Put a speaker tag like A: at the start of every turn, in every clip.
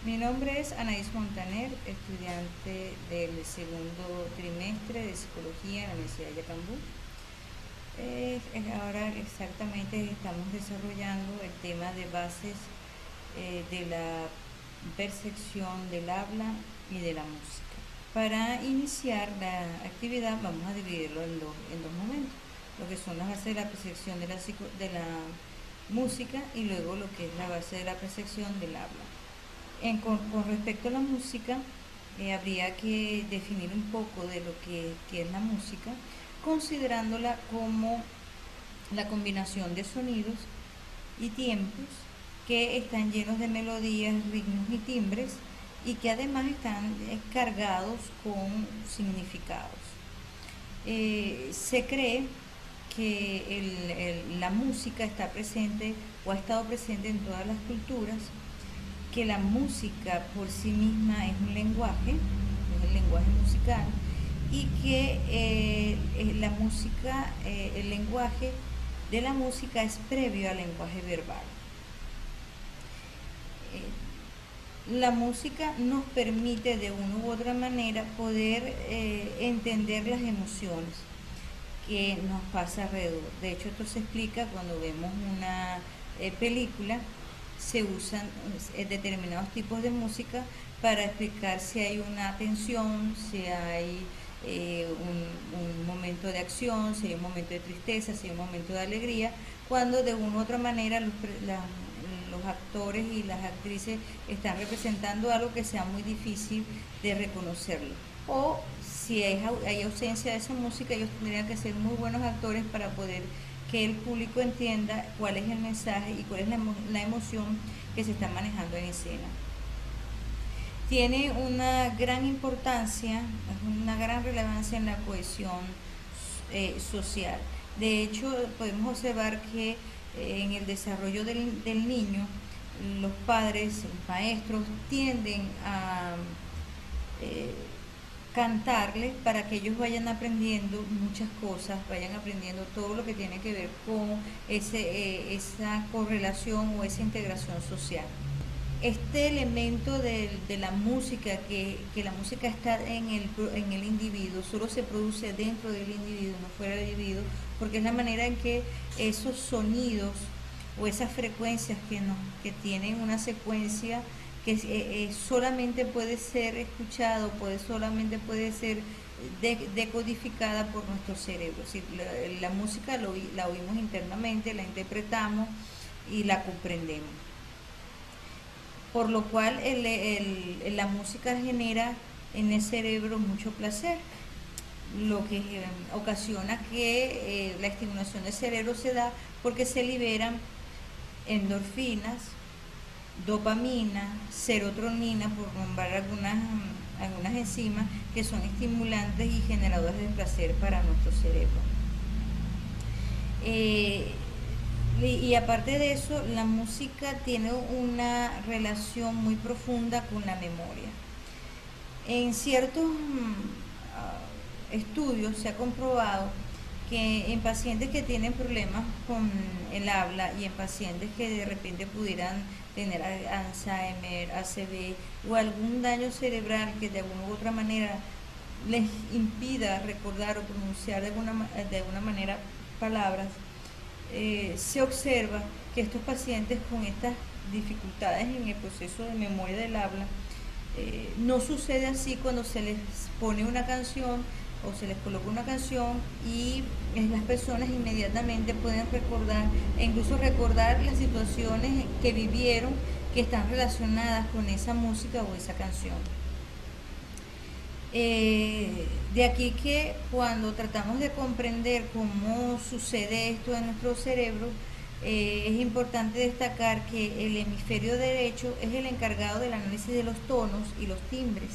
A: Mi nombre es Anaís Montaner, estudiante del segundo trimestre de Psicología en la Universidad de Yacambú. Ahora exactamente estamos desarrollando el tema de bases de la percepción del habla y de la música. Para iniciar la actividad vamos a dividirlo en dos momentos, lo que son las bases de la percepción de la música y luego lo que es la base de la percepción del habla. Con respecto a la música, habría que definir un poco de lo que es la música, considerándola como la combinación de sonidos y tiempos que están llenos de melodías, ritmos y timbres y que además están cargados con significados. Se cree que la música está presente o ha estado presente en todas las culturas, que la música por sí misma es un lenguaje, es el lenguaje musical, y que la música, el lenguaje de la música es previo al lenguaje verbal. La música nos permite de una u otra manera poder entender las emociones que nos pasa alrededor. De hecho, esto se explica cuando vemos una película. Se usan determinados tipos de música para explicar si hay una tensión, si hay un momento de acción, si hay un momento de tristeza, si hay un momento de alegría, cuando de una u otra manera los actores y las actrices están representando algo que sea muy difícil de reconocerlo. O si hay ausencia de esa música, ellos tendrían que ser muy buenos actores para poder que el público entienda cuál es el mensaje y cuál es la emoción que se está manejando en escena. Tiene una gran importancia, una gran relevancia en la cohesión social. De hecho, podemos observar que en el desarrollo del niño, los padres, los maestros tienden a cantarles para que ellos vayan aprendiendo muchas cosas, vayan aprendiendo todo lo que tiene que ver con esa correlación o esa integración social. Este elemento de la música, que la música está en el individuo, solo se produce dentro del individuo, no fuera del individuo, porque es la manera en que esos sonidos o esas frecuencias que tienen una secuencia que solamente puede ser escuchado, solamente puede ser decodificada por nuestro cerebro. Si la música la oímos internamente, la interpretamos y la comprendemos. Por lo cual la música genera en el cerebro mucho placer, lo que ocasiona que la estimulación del cerebro se da porque se liberan endorfinas, dopamina, serotonina, por nombrar algunas enzimas que son estimulantes y generadores de placer para nuestro cerebro. Y aparte de eso, la música tiene una relación muy profunda con la memoria. En ciertos estudios se ha comprobado que en pacientes que tienen problemas con el habla y en pacientes que de repente pudieran tener Alzheimer, ACV o algún daño cerebral que de alguna u otra manera les impida recordar o pronunciar de alguna manera palabras, se observa que estos pacientes con estas dificultades en el proceso de memoria del habla, no sucede así cuando se les pone una canción o se les coloca una canción y las personas inmediatamente pueden recordar e incluso recordar las situaciones que vivieron que están relacionadas con esa música o esa canción. De aquí que cuando tratamos de comprender cómo sucede esto en nuestro cerebro, es importante destacar que el hemisferio derecho es el encargado del análisis de los tonos y los timbres.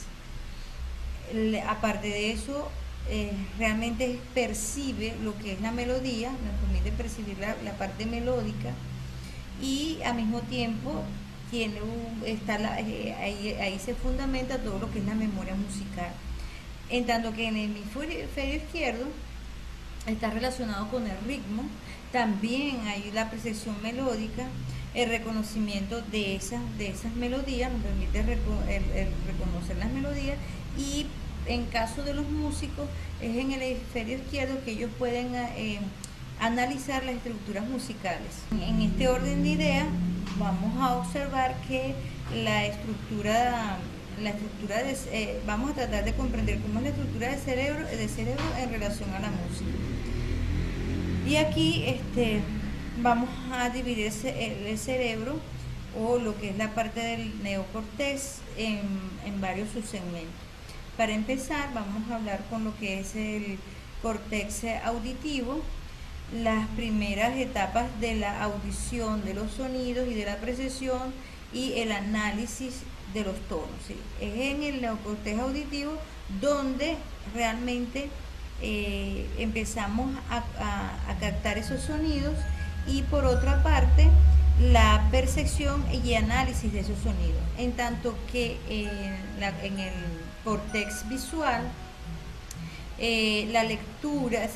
A: Aparte de eso, realmente percibe lo que es la melodía, nos permite percibir la parte melódica y al mismo tiempo ahí se fundamenta todo lo que es la memoria musical. En tanto que en el hemisferio izquierdo está relacionado con el ritmo, también hay la percepción melódica, el reconocimiento de esas melodías, nos permite el reconocer las melodías, y en caso de los músicos es en el hemisferio izquierdo que ellos pueden analizar las estructuras musicales. En este orden de ideas vamos a observar que vamos a tratar de comprender cómo es la estructura del cerebro en relación a la música. Y aquí vamos a dividir el cerebro, o lo que es la parte del neocortex, en varios subsegmentos. Para empezar, vamos a hablar con lo que es el córtex auditivo, las primeras etapas de la audición de los sonidos y de la percepción y el análisis de los tonos, ¿sí? Es en el neocortex auditivo donde realmente empezamos a captar esos sonidos, y por otra parte la percepción y análisis de esos sonidos, en tanto que en el córtex visual la lectura es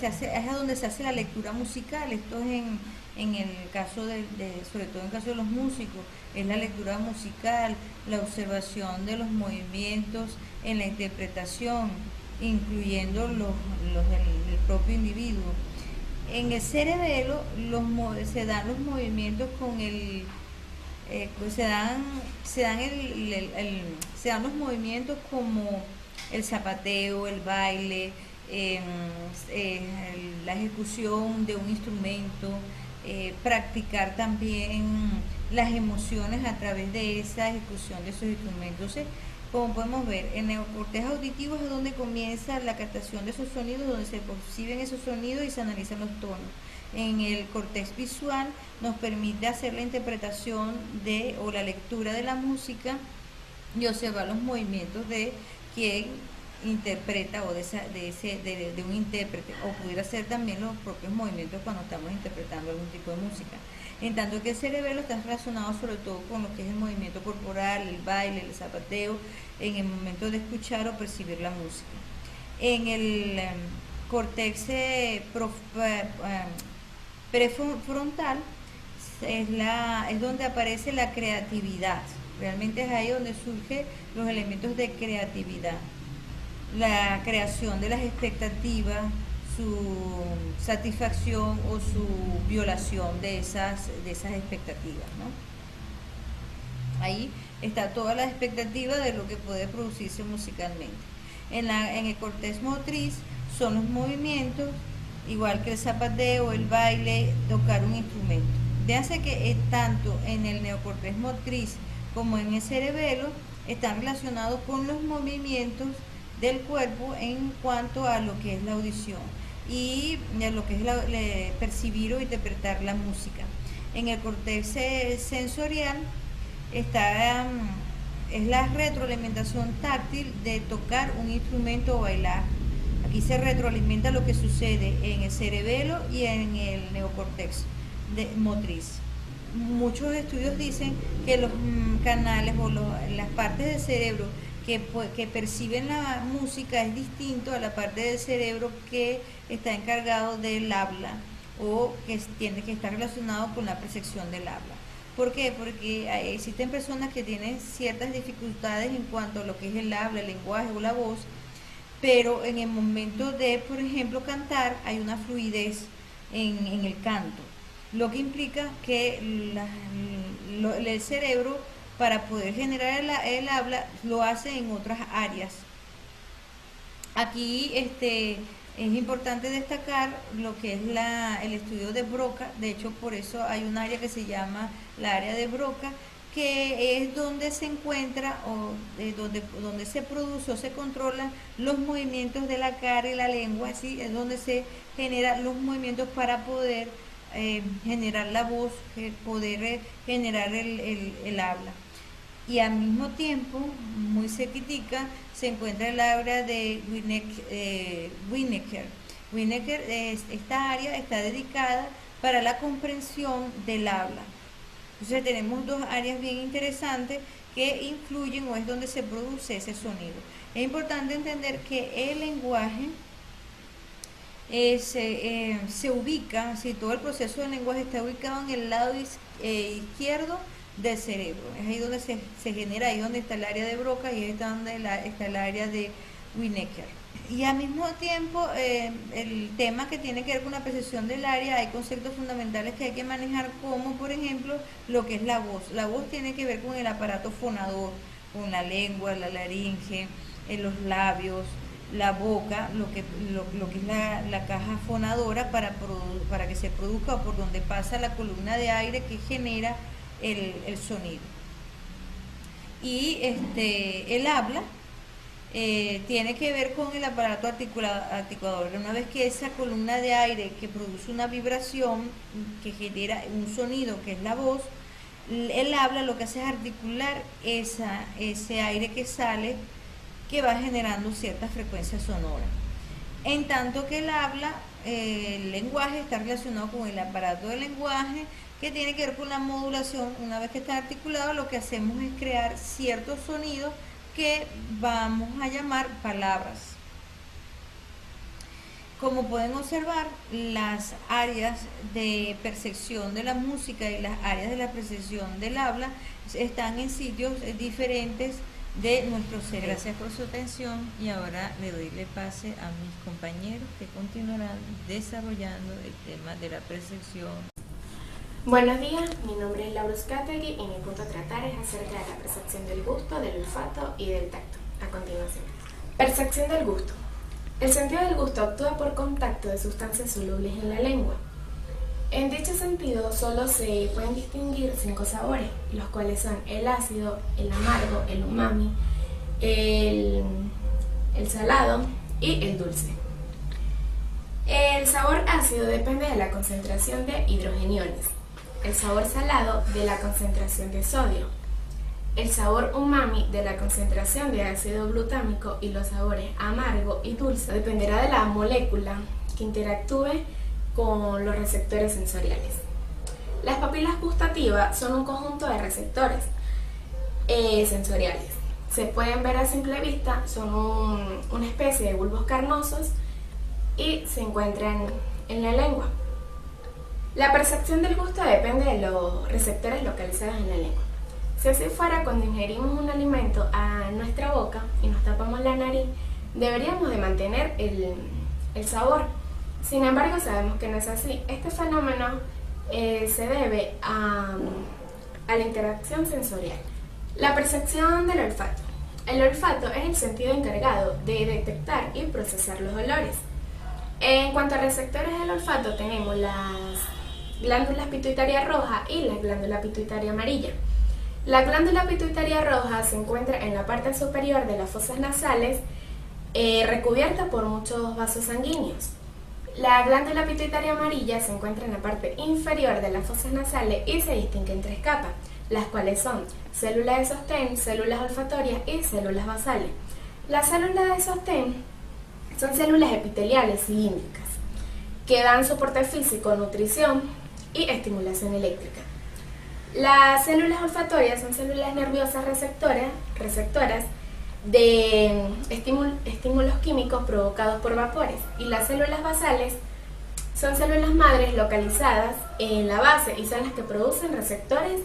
A: donde se hace la lectura musical. Esto es en el caso sobre todo en el caso de los músicos, es la lectura musical, la observación de los movimientos en la interpretación, incluyendo el propio individuo. En el cerebelo se dan los movimientos con se dan los movimientos como el zapateo, el baile, la ejecución de un instrumento, practicar también las emociones a través de esa ejecución de esos instrumentos. Entonces, como podemos ver, en el neocortex auditivo es donde comienza la captación de esos sonidos, donde se perciben esos sonidos y se analizan los tonos. En el córtex visual nos permite hacer la interpretación o la lectura de la música y observar los movimientos de quien interpreta, o de un intérprete, o pudiera ser también los propios movimientos cuando estamos interpretando algún tipo de música. En tanto que el cerebelo está relacionado sobre todo con lo que es el movimiento corporal, el baile, el zapateo, en el momento de escuchar o percibir la música. En el córtex prefrontal es donde aparece la creatividad. Realmente es ahí donde surgen los elementos de creatividad, la creación de las expectativas, su satisfacción o su violación de esas expectativas, ¿no? Ahí está toda la expectativa de lo que puede producirse musicalmente. En el córtex motriz son los movimientos, igual que el zapateo, el baile, tocar un instrumento. Véanse que tanto en el neocortex motriz como en el cerebelo están relacionados con los movimientos del cuerpo en cuanto a lo que es la audición y lo que es percibir o interpretar la música. En el córtex sensorial es la retroalimentación táctil de tocar un instrumento o bailar. Aquí se retroalimenta lo que sucede en el cerebelo y en el neocortex motriz. Muchos estudios dicen que los canales o las partes del cerebro que perciben la música es distinto a la parte del cerebro que está encargado del habla, o que está relacionado con la percepción del habla. ¿Por qué? Porque existen personas que tienen ciertas dificultades en cuanto a lo que es el habla, el lenguaje o la voz, pero en el momento de, por ejemplo, cantar, hay una fluidez en el canto, lo que implica que el cerebro, para poder generar el habla, lo hace en otras áreas. Aquí es importante destacar lo que es el estudio de Broca. De hecho, por eso hay un área que se llama la área de Broca, que es donde se encuentra donde se produce o se controlan los movimientos de la cara y la lengua. ¿Sí? Es donde se generan los movimientos para poder generar la voz, poder generar el habla. Y al mismo tiempo, muy cerquitica, se encuentra el área de Winnecker. Esta área está dedicada para la comprensión del habla. Entonces tenemos dos áreas bien interesantes que influyen, o es donde se produce ese sonido. Es importante entender que el lenguaje se ubica, si todo el proceso del lenguaje está ubicado en el lado izquierdo del cerebro. Es ahí donde se genera, ahí donde está el área de Broca y ahí está donde está el área de Winnecker. Y al mismo tiempo, el tema que tiene que ver con la percepción del área, hay conceptos fundamentales que hay que manejar, como por ejemplo lo que es la voz. La voz tiene que ver con el aparato fonador, con la lengua, la laringe, los labios, la boca, lo que es la caja fonadora para que se produzca, o por donde pasa la columna de aire que genera el sonido. Y el habla tiene que ver con el aparato articulador. Una vez que esa columna de aire que produce una vibración que genera un sonido que es la voz, el habla lo que hace es articular ese aire que sale, que va generando ciertas frecuencias sonoras. En tanto que el habla, el lenguaje está relacionado con el aparato del lenguaje, que tiene que ver con la modulación. Una vez que está articulado, lo que hacemos es crear ciertos sonidos que vamos a llamar palabras. Como pueden observar, las áreas de percepción de la música y las áreas de la percepción del habla están en sitios diferentes de nuestro cerebro. Gracias por su atención y ahora le doy el pase a mis compañeros que continuarán desarrollando el tema de la percepción.
B: Buenos días, mi nombre es Laura Uzcategui y mi punto a tratar es acerca de la percepción del gusto, del olfato y del tacto. A continuación. Percepción del gusto. El sentido del gusto actúa por contacto de sustancias solubles en la lengua. En dicho sentido, solo se pueden distinguir 5 sabores, los cuales son el ácido, el amargo, el umami, el salado y el dulce. El sabor ácido depende de la concentración de hidrogeniones, el sabor salado de la concentración de sodio, el sabor umami de la concentración de ácido glutámico, y los sabores amargo y dulce dependerá de la molécula que interactúe con los receptores sensoriales. Las papilas gustativas son un conjunto de receptores sensoriales. Se pueden ver a simple vista, son una especie de bulbos carnosos y se encuentran en la lengua. La percepción del gusto depende de los receptores localizados en la lengua. Si así fuera, cuando ingerimos un alimento a nuestra boca y nos tapamos la nariz, deberíamos de mantener el sabor. Sin embargo, sabemos que no es así. Este fenómeno se debe a la interacción sensorial. La percepción del olfato. El olfato es el sentido encargado de detectar y procesar los olores. En cuanto a receptores del olfato, tenemos las glándulas pituitaria roja y la glándula pituitaria amarilla. La glándula pituitaria roja se encuentra en la parte superior de las fosas nasales, recubierta por muchos vasos sanguíneos. La glándula pituitaria amarilla se encuentra en la parte inferior de las fosas nasales y se distingue en 3 capas, las cuales son células de sostén, células olfatorias y células basales. Las células de sostén son células epiteliales cilíndricas que dan soporte físico, nutrición y estimulación eléctrica. Las células olfatorias son células nerviosas receptoras de estímulos químicos provocados por vapores, y las células basales son células madres localizadas en la base y son las que producen receptores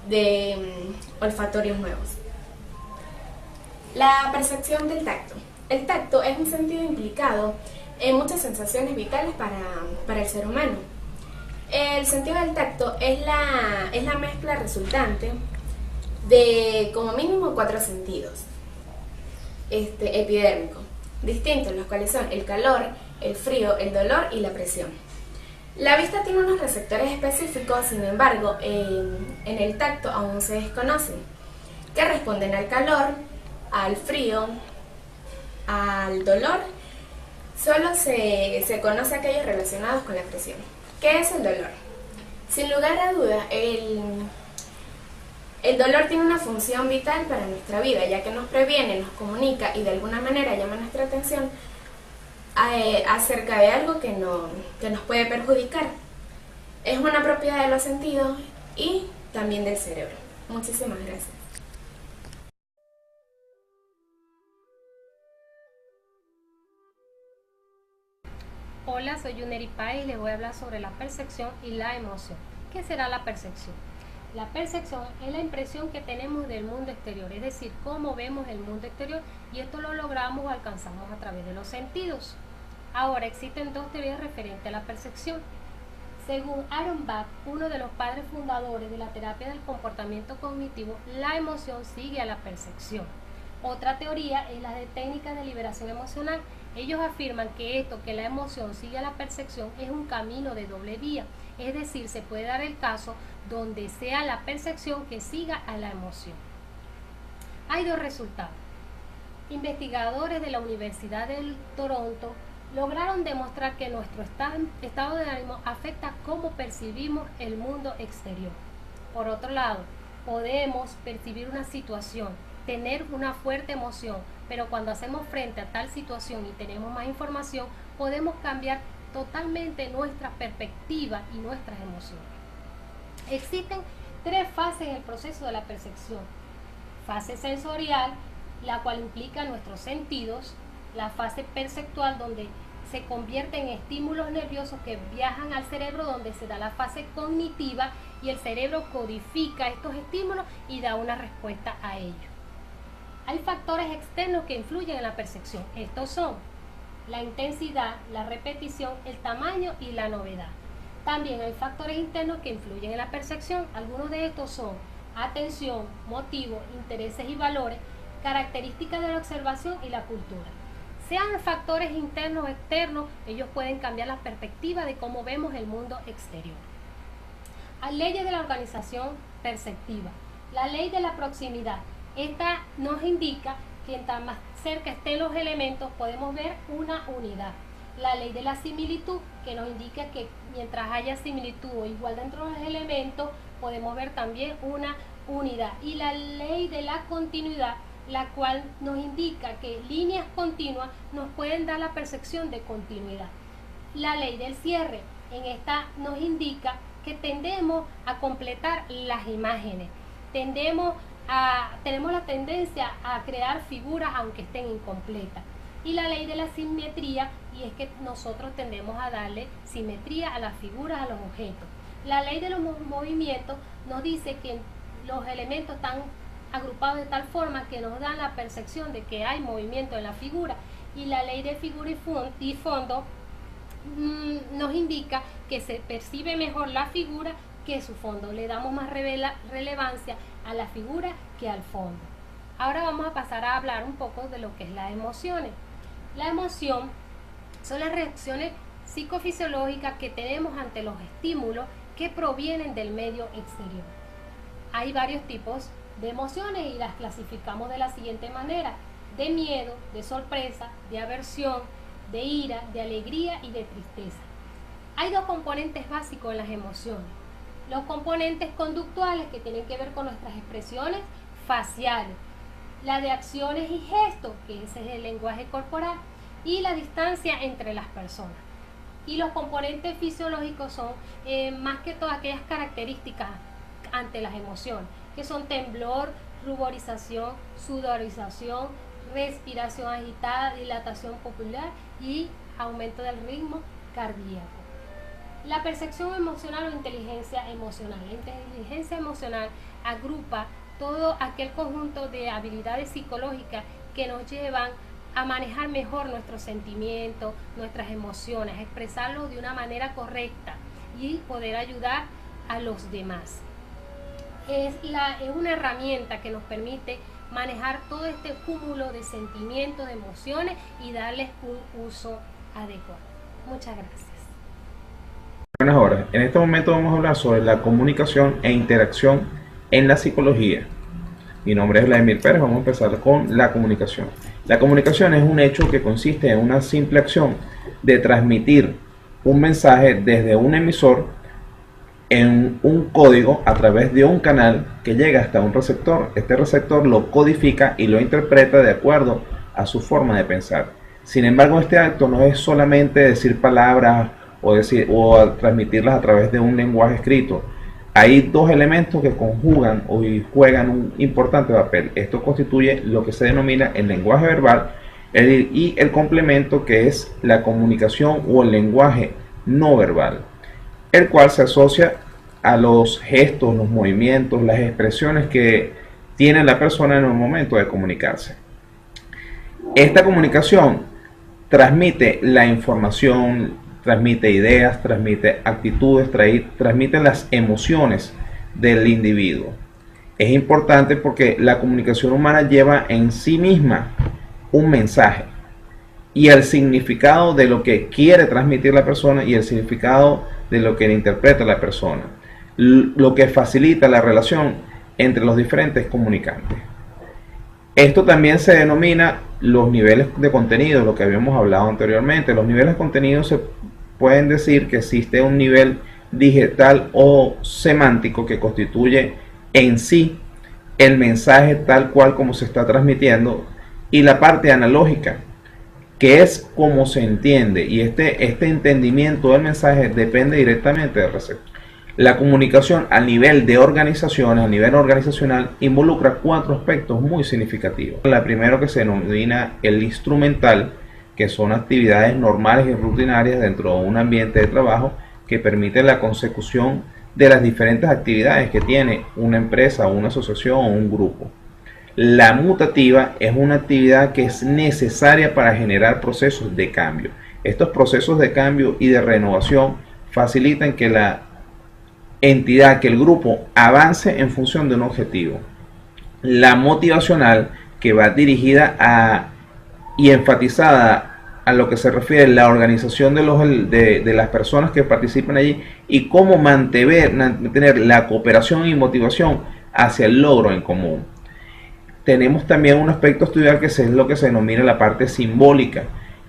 B: de olfatorios nuevos. La percepción del tacto. El tacto es un sentido implicado en muchas sensaciones vitales para el ser humano. El sentido del tacto es la mezcla resultante de como mínimo 4 sentidos epidérmicos distintos, los cuales son el calor, el frío, el dolor y la presión. La vista tiene unos receptores específicos, sin embargo, en el tacto aún se desconocen, que responden al calor, al frío, al dolor. Solo se conoce aquellos relacionados con la presión. ¿Qué es el dolor? Sin lugar a duda, el dolor tiene una función vital para nuestra vida, ya que nos previene, nos comunica y de alguna manera llama nuestra atención acerca de algo que nos puede perjudicar. Es una propiedad de los sentidos y también del cerebro. Muchísimas gracias.
C: Hola, soy Yuneri Páez y les voy a hablar sobre la percepción y la emoción. ¿Qué será la percepción? La percepción es la impresión que tenemos del mundo exterior, es decir, cómo vemos el mundo exterior, y esto lo logramos o alcanzamos a través de los sentidos. Ahora, existen dos teorías referentes a la percepción. Según Aaron Beck, uno de los padres fundadores de la terapia del comportamiento cognitivo, la emoción sigue a la percepción. Otra teoría es la de técnicas de liberación emocional. Ellos afirman que la emoción sigue a la percepción, es un camino de doble vía. Es decir, se puede dar el caso donde sea la percepción que siga a la emoción. Hay dos resultados. Investigadores de la Universidad de Toronto lograron demostrar que nuestro estado de ánimo afecta cómo percibimos el mundo exterior. Por otro lado, podemos percibir una situación, tener una fuerte emoción, pero cuando hacemos frente a tal situación y tenemos más información, podemos cambiar totalmente nuestra perspectiva y nuestras emociones. Existen tres fases en el proceso de la percepción. Fase sensorial, la cual implica nuestros sentidos. La fase perceptual, donde se convierte en estímulos nerviosos que viajan al cerebro, donde se da la fase cognitiva y el cerebro codifica estos estímulos y da una respuesta a ellos. Hay factores externos que influyen en la percepción. Estos son la intensidad, la repetición, el tamaño y la novedad. También hay factores internos que influyen en la percepción. Algunos de estos son atención, motivos, intereses y valores, características de la observación y la cultura. Sean factores internos o externos, ellos pueden cambiar la perspectiva de cómo vemos el mundo exterior. Hay leyes de la organización perceptiva. La ley de la proximidad. Esta nos indica que entre más cerca estén los elementos podemos ver una unidad. La ley de la similitud, que nos indica que mientras haya similitud o igual dentro de los elementos, podemos ver también una unidad. Y la ley de la continuidad, la cual nos indica que líneas continuas nos pueden dar la percepción de continuidad. La ley del cierre, en esta nos indica que tendemos a completar las imágenes, tenemos la tendencia a crear figuras aunque estén incompletas. Y la ley de la simetría, y es que nosotros tendemos a darle simetría a las figuras, a los objetos. La ley de los movimientos nos dice que los elementos están agrupados de tal forma que nos dan la percepción de que hay movimiento en la figura. Y la ley de figura y fondo nos indica que se percibe mejor la figura que su fondo. Le damos más relevancia a la figura que al fondo. Ahora vamos a pasar a hablar un poco de lo que es las emociones. La emoción son las reacciones psicofisiológicas que tenemos ante los estímulos que provienen del medio exterior. Hay varios tipos de emociones y las clasificamos de la siguiente manera: de miedo, de sorpresa, de aversión, de ira, de alegría y de tristeza. Hay dos componentes básicos en las emociones: los componentes conductuales, que tienen que ver con nuestras expresiones faciales, la de acciones y gestos, que ese es el lenguaje corporal, y la distancia entre las personas. Y los componentes fisiológicos son más que todas aquellas características ante las emociones, que son temblor, ruborización, sudorización, respiración agitada, dilatación pupilar y aumento del ritmo cardíaco. La percepción emocional o inteligencia emocional. La inteligencia emocional agrupa todo aquel conjunto de habilidades psicológicas que nos llevan a manejar mejor nuestros sentimientos, nuestras emociones, a expresarlos de una manera correcta y poder ayudar a los demás. Es una herramienta que nos permite manejar todo este cúmulo de sentimientos, de emociones y darles un uso adecuado. Muchas gracias.
D: Buenas horas. En este momento vamos a hablar sobre la comunicación e interacción en la psicología. Mi nombre es Vladimir Pérez. Vamos a empezar con la comunicación. La comunicación es un hecho que consiste en una simple acción de transmitir un mensaje desde un emisor en un código a través de un canal que llega hasta un receptor. Este receptor lo codifica y lo interpreta de acuerdo a su forma de pensar. Sin embargo, este acto no es solamente decir palabras o transmitirlas a través de un lenguaje escrito. Hay dos elementos que conjugan y juegan un importante papel. Esto constituye lo que se denomina el lenguaje verbal y el complemento, que es la comunicación o el lenguaje no verbal, el cual se asocia a los gestos, los movimientos, las expresiones que tiene la persona en el momento de comunicarse. Esta comunicación transmite la información, transmite ideas, transmite actitudes, transmite las emociones del individuo. Es importante porque la comunicación humana lleva en sí misma un mensaje y el significado de lo que quiere transmitir la persona y el significado de lo que interpreta la persona, lo que facilita la relación entre los diferentes comunicantes. Esto también se denomina los niveles de contenido, lo que habíamos hablado anteriormente. Los niveles de contenido se pueden decir que existe un nivel digital o semántico que constituye en sí el mensaje tal cual como se está transmitiendo, y la parte analógica, que es como se entiende, y este entendimiento del mensaje depende directamente del receptor. La comunicación a nivel de organizaciones, a nivel organizacional, involucra 4 aspectos muy significativos. La primera, que se denomina el instrumental, que son actividades normales y rutinarias dentro de un ambiente de trabajo que permiten la consecución de las diferentes actividades que tiene una empresa, una asociación o un grupo. La mutativa es una actividad que es necesaria para generar procesos de cambio. Estos procesos de cambio y de renovación facilitan que la entidad, que el grupo avance en función de un objetivo. La motivacional, que va dirigida y enfatizada a lo que se refiere a la organización de las personas que participan allí y cómo mantener la cooperación y motivación hacia el logro en común. Tenemos también un aspecto a estudiar que es lo que se denomina la parte simbólica.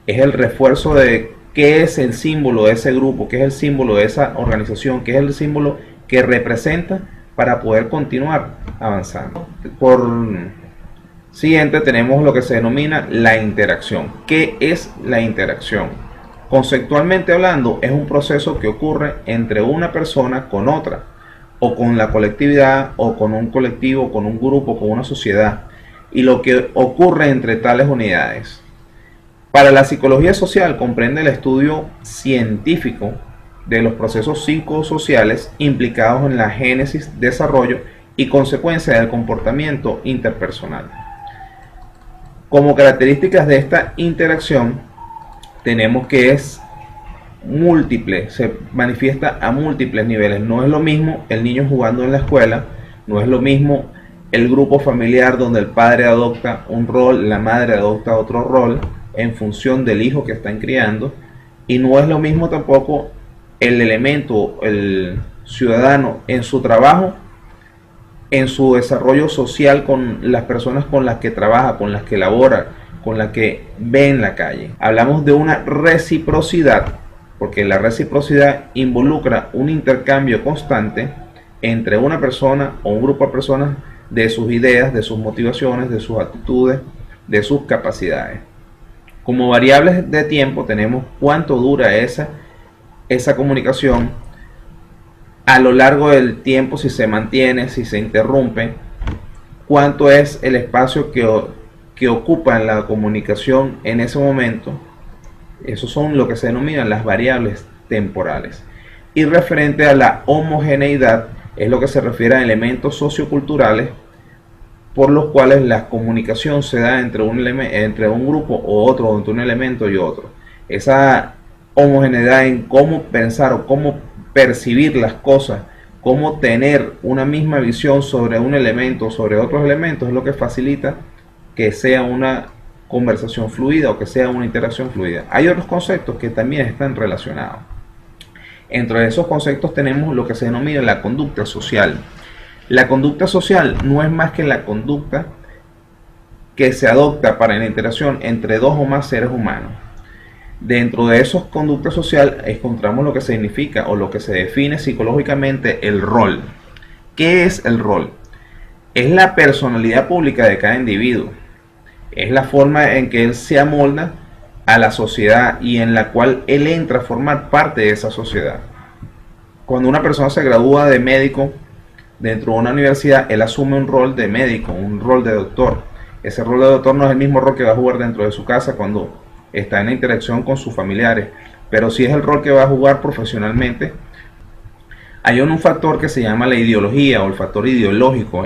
D: Es el refuerzo de qué es el símbolo de ese grupo, qué es el símbolo de esa organización, qué es el símbolo que representa para poder continuar avanzando. Por siguiente tenemos lo que se denomina la interacción. ¿Qué es la interacción? Conceptualmente hablando, es un proceso que ocurre entre una persona con otra, o con la colectividad, o con un colectivo, con un grupo, con una sociedad, y lo que ocurre entre tales unidades. Para la psicología social comprende el estudio científico de los procesos psicosociales implicados en la génesis, desarrollo y consecuencia del comportamiento interpersonal. Como características de esta interacción tenemos que es múltiple, se manifiesta a múltiples niveles. No es lo mismo el niño jugando en la escuela, no es lo mismo el grupo familiar donde el padre adopta un rol, la madre adopta otro rol en función del hijo que están criando, y no es lo mismo tampoco el elemento, el ciudadano en su trabajo, en su desarrollo social con las personas con las que trabaja, con las que labora, con las que ve en la calle. Hablamos de una reciprocidad, porque la reciprocidad involucra un intercambio constante entre una persona o un grupo de personas de sus ideas, de sus motivaciones, de sus actitudes, de sus capacidades. Como variables de tiempo tenemos cuánto dura esa comunicación a lo largo del tiempo, si se mantiene, si se interrumpe, cuánto es el espacio que ocupa en la comunicación en ese momento. Esos son lo que se denominan las variables temporales. Y referente a la homogeneidad, es lo que se refiere a elementos socioculturales por los cuales la comunicación se da entre un grupo o otro, entre un elemento y otro. Esa homogeneidad en cómo pensar o cómo percibir las cosas, cómo tener una misma visión sobre un elemento o sobre otros elementos, es lo que facilita que sea una conversación fluida o que sea una interacción fluida. Hay otros conceptos que también están relacionados. Entre esos conceptos tenemos lo que se denomina la conducta social. La conducta social no es más que la conducta que se adopta para la interacción entre dos o más seres humanos. Dentro de esos conducta social encontramos lo que significa o lo que se define psicológicamente el rol. ¿Qué es el rol? Es la personalidad pública de cada individuo. Es la forma en que él se amolda a la sociedad y en la cual él entra a formar parte de esa sociedad. Cuando una persona se gradúa de médico dentro de una universidad, él asume un rol de médico, un rol de doctor. Ese rol de doctor no es el mismo rol que va a jugar dentro de su casa cuando está en la interacción con sus familiares, pero sí es el rol que va a jugar profesionalmente. Hay un factor que se llama la ideología o el factor ideológico.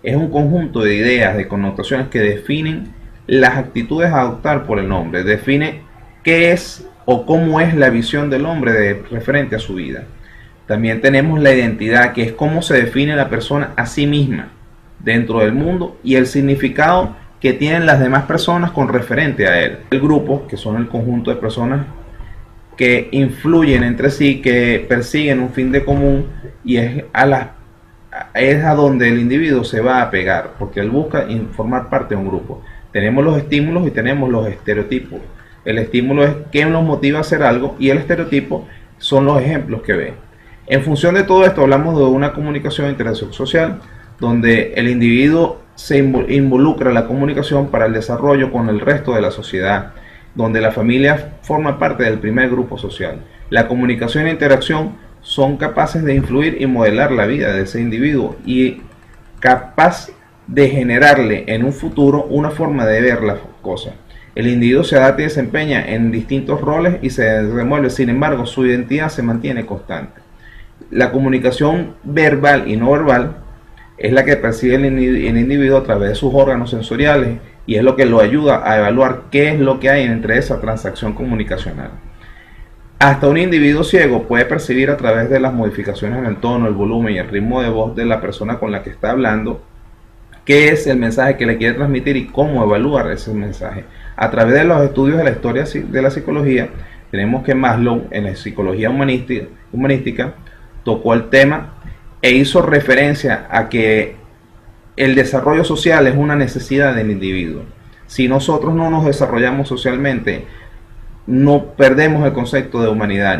D: Es un conjunto de ideas, de connotaciones que definen las actitudes a adoptar por el hombre, define qué es o cómo es la visión del hombre referente a su vida. También tenemos la identidad, que es cómo se define la persona a sí misma dentro del mundo y el significado que tienen las demás personas con referente a él. El grupo, que son el conjunto de personas que influyen entre sí, que persiguen un fin de común, y es a donde el individuo se va a pegar, porque él busca formar parte de un grupo. Tenemos los estímulos y tenemos los estereotipos. El estímulo es qué nos motiva a hacer algo y el estereotipo son los ejemplos que ve. En función de todo esto hablamos de una comunicación e interacción social, donde el individuo se involucra en la comunicación para el desarrollo con el resto de la sociedad, donde la familia forma parte del primer grupo social. La comunicación e interacción son capaces de influir y modelar la vida de ese individuo y capaz de generarle en un futuro una forma de ver las cosas. El individuo se adapta y desempeña en distintos roles y se desenvuelve, sin embargo, su identidad se mantiene constante. La comunicación verbal y no verbal es la que percibe el individuo a través de sus órganos sensoriales y es lo que lo ayuda a evaluar qué es lo que hay entre esa transacción comunicacional. Hasta un individuo ciego puede percibir a través de las modificaciones en el tono, el volumen y el ritmo de voz de la persona con la que está hablando qué es el mensaje que le quiere transmitir y cómo evaluar ese mensaje. A través de los estudios de la historia de la psicología, tenemos que Maslow, en la psicología humanística, tocó el tema e hizo referencia a que el desarrollo social es una necesidad del individuo. Si nosotros no nos desarrollamos socialmente, no perdemos el concepto de humanidad.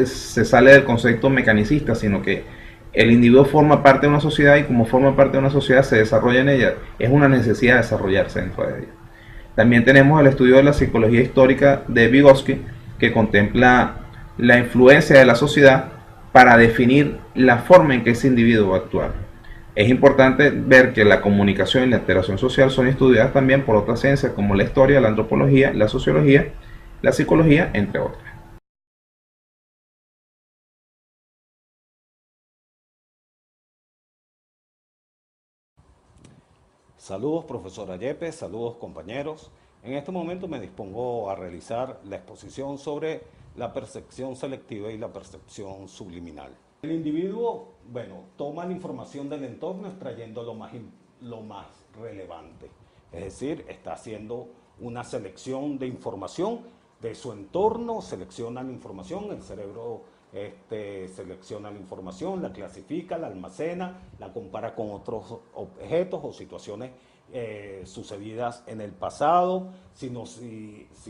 D: Se sale del concepto mecanicista, sino que el individuo forma parte de una sociedad y como forma parte de una sociedad se desarrolla en ella. Es una necesidad de desarrollarse dentro de ella. También tenemos el estudio de la psicología histórica de Vygotsky, que contempla la influencia de la sociedad para definir la forma en que ese individuo va a actuar. Es importante ver que la comunicación y la interacción social son estudiadas también por otras ciencias como la historia, la antropología, la sociología, la psicología, entre otras.
E: Saludos, profesora Yepes, saludos, compañeros. En este momento me dispongo a realizar la exposición sobre la percepción selectiva y la percepción subliminal. El individuo, toma la información del entorno extrayendo lo más relevante. Es decir, está haciendo una selección de información de su entorno, selecciona la información, el cerebro selecciona la información, la clasifica, la almacena, la compara con otros objetos o situaciones sucedidas en el pasado. Si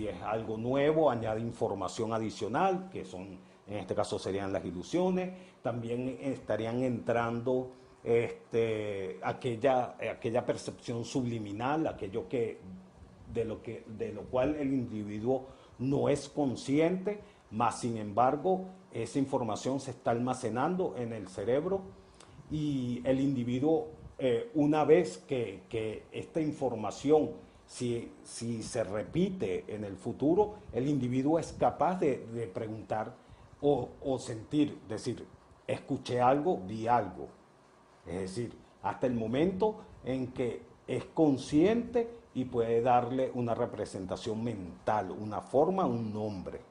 E: es algo nuevo, añade información adicional, que en este caso serían las ilusiones. También estarían entrando aquella percepción subliminal, aquello de lo cual el individuo no es consciente, más sin embargo esa información se está almacenando en el cerebro y el individuo, una vez que esta información si se repite en el futuro, el individuo es capaz de preguntar o sentir, decir, escuché algo, vi algo. Es decir, hasta el momento en que es consciente y puede darle una representación mental, una forma, un nombre.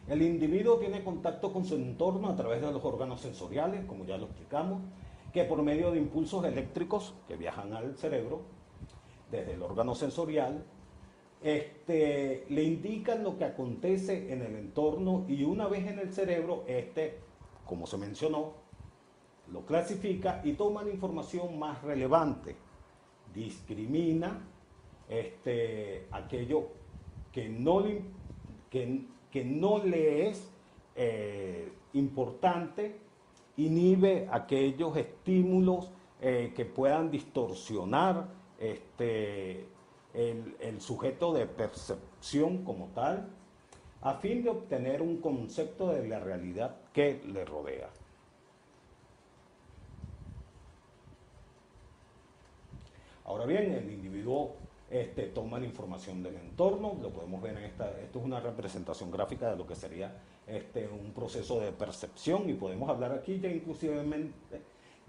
E: El individuo tiene contacto con su entorno a través de los órganos sensoriales, como ya lo explicamos, que por medio de impulsos eléctricos que viajan al cerebro, desde el órgano sensorial, le indican lo que acontece en el entorno y una vez en el cerebro, como se mencionó, lo clasifica y toma la información más relevante, discrimina aquello que no le es importante, inhibe aquellos estímulos que puedan distorsionar el sujeto de percepción como tal, a fin de obtener un concepto de la realidad que le rodea. Ahora bien, el individuo toma la información del entorno, lo podemos ver en esto es una representación gráfica de lo que sería un proceso de percepción, y podemos hablar aquí ya inclusivamente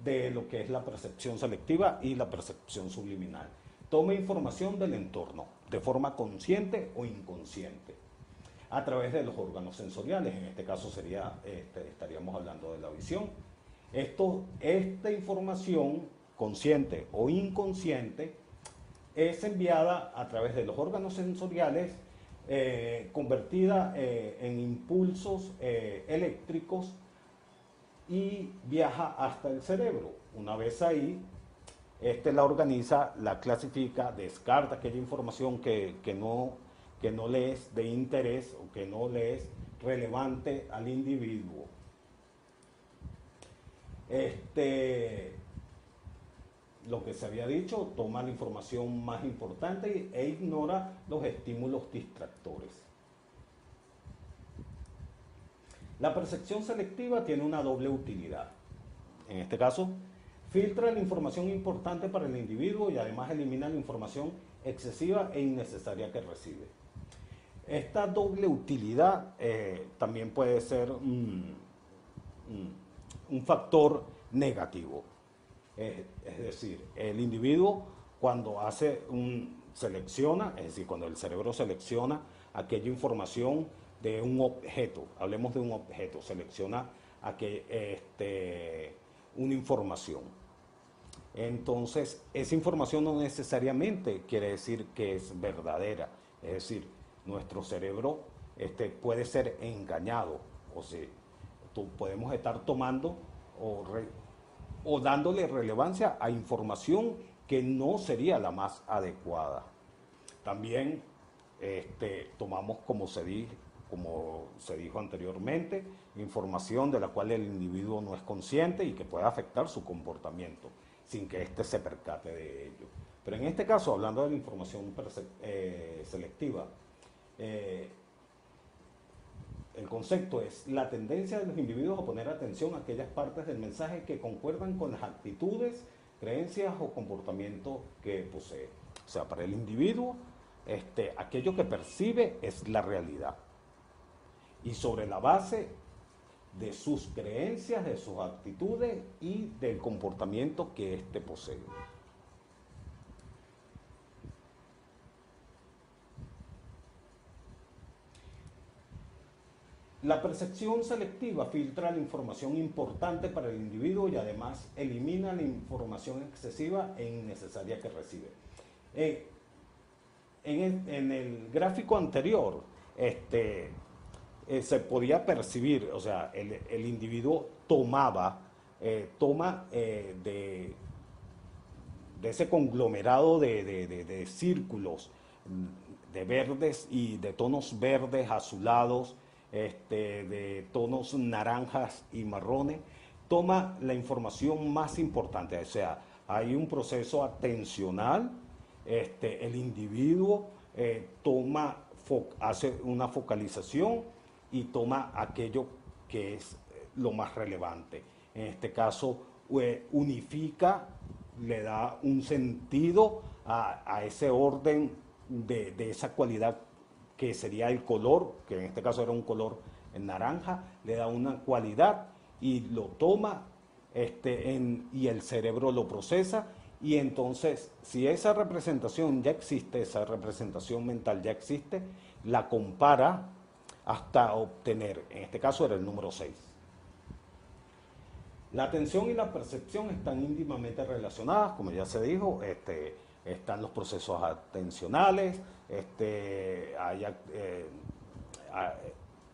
E: de lo que es la percepción selectiva y la percepción subliminal. Toma información del entorno de forma consciente o inconsciente a través de los órganos sensoriales. En este caso estaríamos hablando de la visión. Esta información consciente o inconsciente es enviada a través de los órganos sensoriales, convertida en impulsos eléctricos, y viaja hasta el cerebro. Una vez ahí, la organiza, la clasifica, descarta aquella información que no le es de interés o que no le es relevante al individuo. Lo que se había dicho, toma la información más importante e ignora los estímulos distractores. La percepción selectiva tiene una doble utilidad. En este caso, filtra la información importante para el individuo y además elimina la información excesiva e innecesaria que recibe. Esta doble utilidad también puede ser un factor negativo. Es decir, el individuo cuando selecciona, es decir, cuando el cerebro selecciona aquella información de un objeto, hablemos de un objeto, selecciona una información. Entonces, esa información no necesariamente quiere decir que es verdadera, es decir, nuestro cerebro puede ser engañado, o sea, podemos estar tomando o dándole relevancia a información que no sería la más adecuada. También tomamos, como se dijo anteriormente, información de la cual el individuo no es consciente y que puede afectar su comportamiento sin que éste se percate de ello. Pero en este caso, hablando de la información selectiva, el concepto es la tendencia de los individuos a poner atención a aquellas partes del mensaje que concuerdan con las actitudes, creencias o comportamientos que posee. O sea, para el individuo, aquello que percibe es la realidad. Y sobre la base de sus creencias, de sus actitudes y del comportamiento que éste posee. La percepción selectiva filtra la información importante para el individuo y además elimina la información excesiva e innecesaria que recibe. En el gráfico anterior, se podía percibir, o sea, el individuo toma de ese conglomerado de círculos de verdes y de tonos verdes azulados, de tonos naranjas y marrones, toma la información más importante. O sea, hay un proceso atencional, el individuo hace una focalización y toma aquello que es lo más relevante. En este caso, unifica, le da un sentido a ese orden de esa cualidad que sería el color, que en este caso era un color en naranja, le da una cualidad y lo toma y el cerebro lo procesa, y entonces si esa representación ya existe, esa representación mental ya existe, la compara hasta obtener, en este caso era el número 6. La atención y la percepción están íntimamente relacionadas, como ya se dijo, están los procesos atencionales,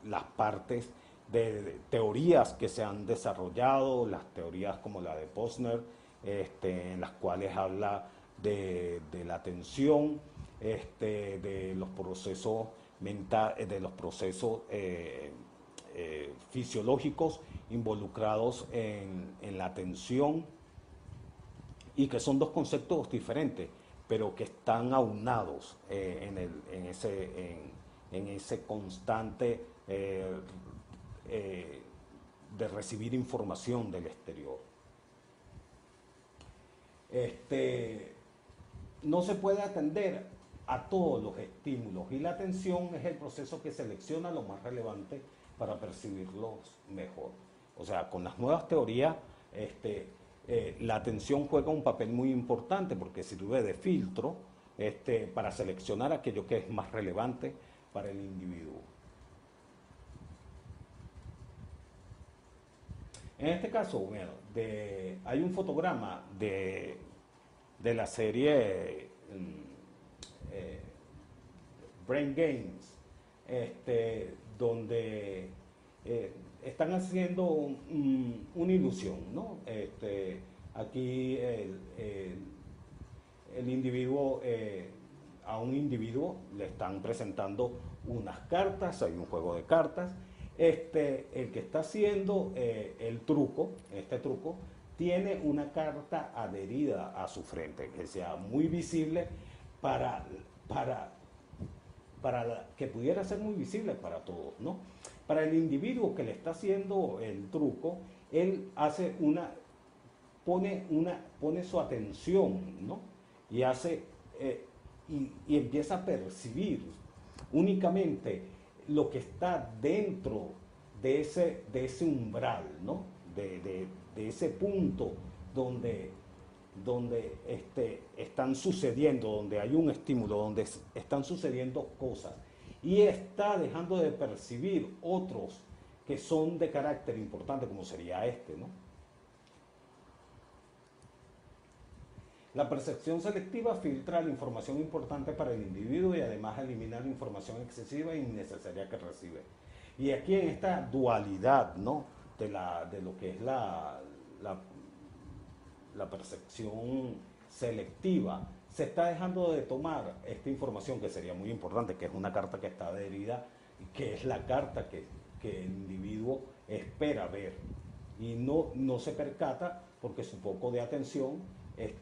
E: las partes de teorías que se han desarrollado, las teorías como la de Posner, en las cuales habla de la atención, de los procesos mentales, de los procesos fisiológicos involucrados en la atención, y que son dos conceptos diferentes, pero que están aunados en en ese constante de recibir información del exterior. No se puede atender a todos los estímulos y la atención es el proceso que selecciona lo más relevante para percibirlos mejor. O sea, con las nuevas teorías, la atención juega un papel muy importante porque sirve de filtro para seleccionar aquello que es más relevante para el individuo. En este caso, bueno, hay un fotograma de la serie Brain Games, donde están haciendo una ilusión, ¿no? Aquí el individuo, a un individuo le están presentando unas cartas, hay un juego de cartas. El que está haciendo el truco, este truco, tiene una carta adherida a su frente, que sea muy visible para que pudiera ser muy visible para todos, ¿no? Para el individuo que le está haciendo el truco, él hace pone su atención, ¿no? Y y empieza a percibir únicamente lo que está dentro de ese umbral, ¿no? De ese punto donde están sucediendo, donde hay un estímulo, donde están sucediendo cosas, y está dejando de percibir otros que son de carácter importante, como sería ¿no? La percepción selectiva filtra la información importante para el individuo y además elimina la información excesiva e innecesaria que recibe. Y aquí en esta dualidad, ¿no? de lo que es la percepción selectiva, se está dejando de tomar esta información que sería muy importante, que es una carta que está adherida, que es la carta que el individuo espera ver, y no se percata porque su foco de atención es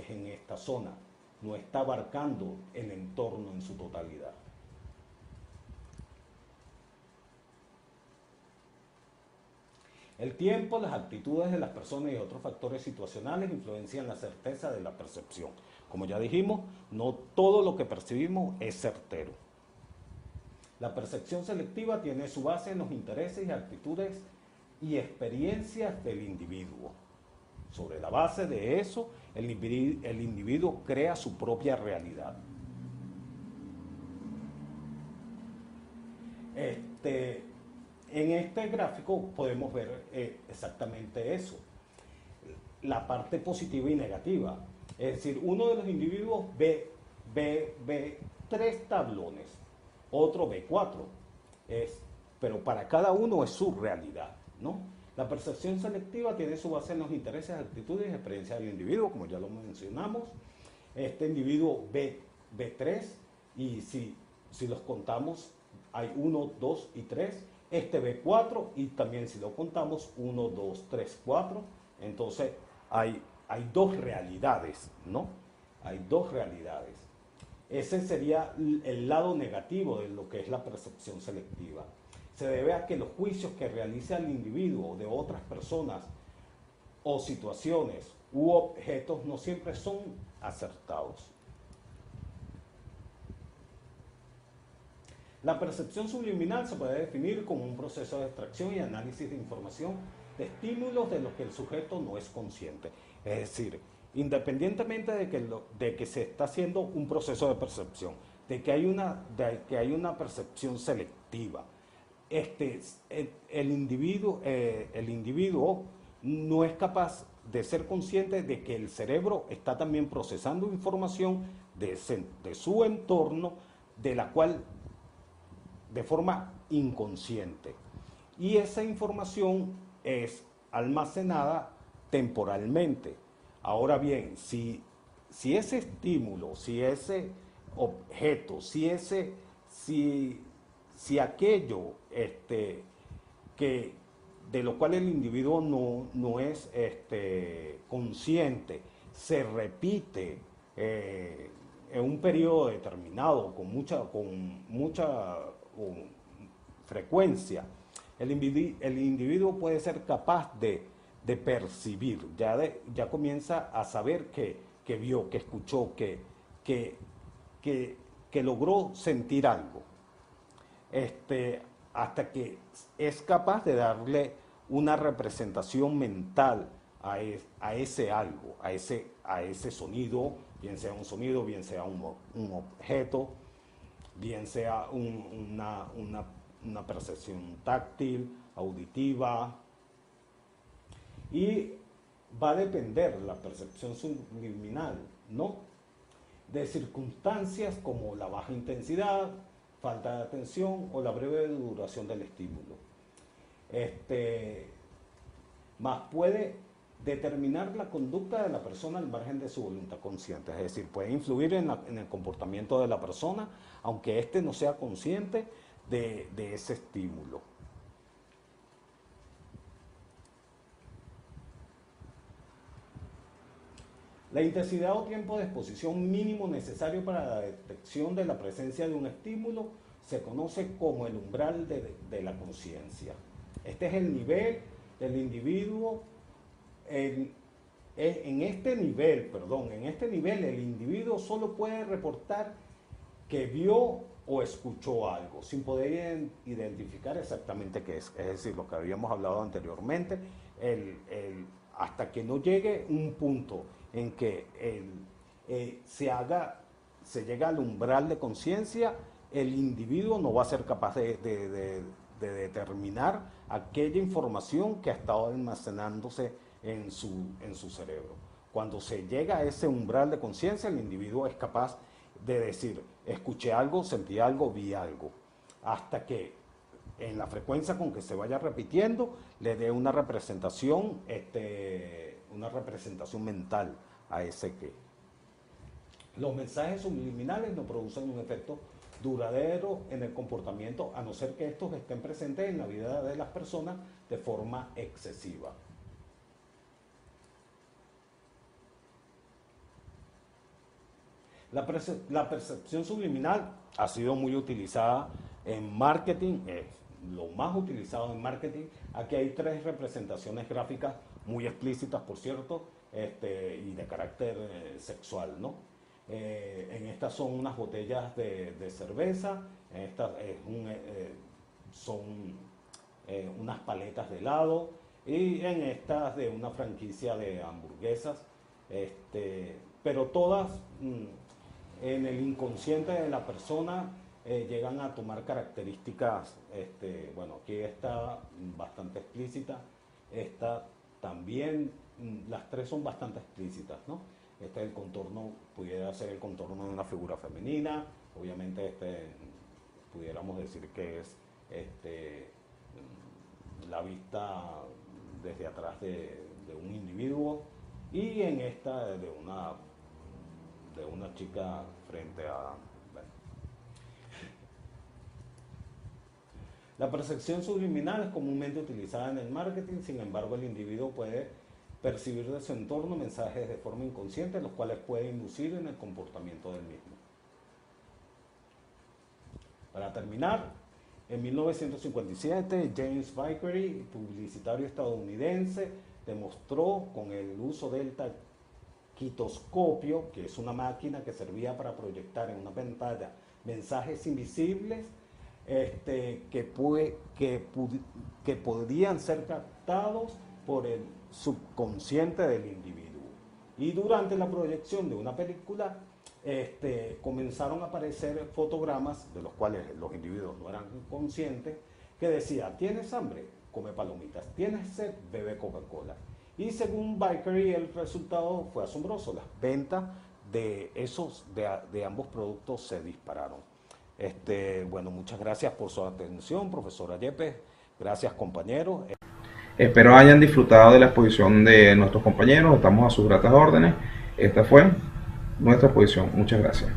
E: en esta zona, no está abarcando el entorno en su totalidad. El tiempo, las actitudes de las personas y otros factores situacionales influencian la certeza de la percepción. Como ya dijimos, no todo lo que percibimos es certero. La percepción selectiva tiene su base en los intereses y actitudes y experiencias del individuo. Sobre la base de eso, el individuo crea su propia realidad. En este gráfico podemos ver exactamente eso, la parte positiva y negativa. Es decir, uno de los individuos ve 3 tablones, otro ve 4, pero para cada uno es su realidad, ¿no? La percepción selectiva tiene su base en los intereses, actitudes y experiencias del individuo, como ya lo mencionamos. Este individuo ve 3 y si los contamos hay 1, 2 y 3. Este ve 4 y también si lo contamos 1, 2, 3, 4. Entonces hay 2 realidades, ¿no? Hay 2 realidades. Ese sería el lado negativo de lo que es la percepción selectiva. Se debe a que los juicios que realiza el individuo de otras personas o situaciones u objetos no siempre son acertados. La percepción subliminal se puede definir como un proceso de extracción y análisis de información de estímulos de los que el sujeto no es consciente. Es decir, independientemente de que se está haciendo un proceso de percepción, de que hay una percepción selectiva, el individuo no es capaz de ser consciente de que el cerebro está también procesando información de su entorno, de la cual de forma inconsciente, y esa información es almacenada temporalmente. Ahora bien, si ese estímulo, si ese objeto, si aquello que de lo cual el individuo no es consciente se repite en un periodo determinado con mucha frecuencia, el individuo puede ser capaz de percibir, ya comienza a saber que vio, que escuchó, que logró sentir algo, hasta que es capaz de darle una representación mental a ese algo, a ese sonido, bien sea un sonido, bien sea un objeto, bien sea una percepción táctil, auditiva, y va a depender la percepción subliminal, ¿no?, de circunstancias como la baja intensidad, falta de atención o la breve duración del estímulo. Más puede determinar la conducta de la persona al margen de su voluntad consciente, es decir, puede influir en el comportamiento de la persona, aunque éste no sea consciente de ese estímulo. La intensidad o tiempo de exposición mínimo necesario para la detección de la presencia de un estímulo se conoce como el umbral de la conciencia. Este es el nivel del individuo. En este nivel el individuo solo puede reportar que vio o escuchó algo, sin poder identificar exactamente qué es. Es decir, lo que habíamos hablado anteriormente, hasta que no llegue un punto en que se llega al umbral de conciencia, el individuo no va a ser capaz de determinar aquella información que ha estado almacenándose en su cerebro. Cuando se llega a ese umbral de conciencia, el individuo es capaz de decir, escuché algo, sentí algo, vi algo, hasta que en la frecuencia con que se vaya repitiendo le dé una representación mental a ese qué. Los mensajes subliminales no producen un efecto duradero en el comportamiento, a no ser que estos estén presentes en la vida de las personas de forma excesiva. La percepción subliminal ha sido muy utilizada en marketing, es lo más utilizado en marketing. Aquí hay 3 representaciones gráficas muy explícitas, por cierto, y de carácter sexual, ¿no? En estas son unas botellas de cerveza, en estas son unas paletas de helado, y en estas de una franquicia de hamburguesas, pero todas en el inconsciente de la persona llegan a tomar características, bueno, aquí está bastante explícita, esta también, las 3 son bastante explícitas, ¿no? El contorno pudiera ser el contorno de una figura femenina, obviamente pudiéramos decir que es la vista desde atrás de un individuo, y en esta de una chica frente a... Bueno. La percepción subliminal es comúnmente utilizada en el marketing, sin embargo el individuo puede percibir de su entorno mensajes de forma inconsciente, los cuales puede inducir en el comportamiento del mismo. Para terminar, en 1957, James Vickery, publicitario estadounidense, demostró con el uso del taquitoscopio, que es una máquina que servía para proyectar en una pantalla mensajes invisibles que podrían ser captados por el subconsciente del individuo. Y durante la proyección de una película comenzaron a aparecer fotogramas, de los cuales los individuos no eran conscientes, que decía: ¿tienes hambre? Come palomitas. ¿Tienes sed? Bebe Coca-Cola. Y según Vickery, el resultado fue asombroso. Las ventas de ambos productos se dispararon. Bueno, muchas gracias por su atención, profesora Yepes. Gracias, compañeros.
D: Espero hayan disfrutado de la exposición de nuestros compañeros. Estamos a sus gratas órdenes. Esta fue nuestra exposición. Muchas gracias.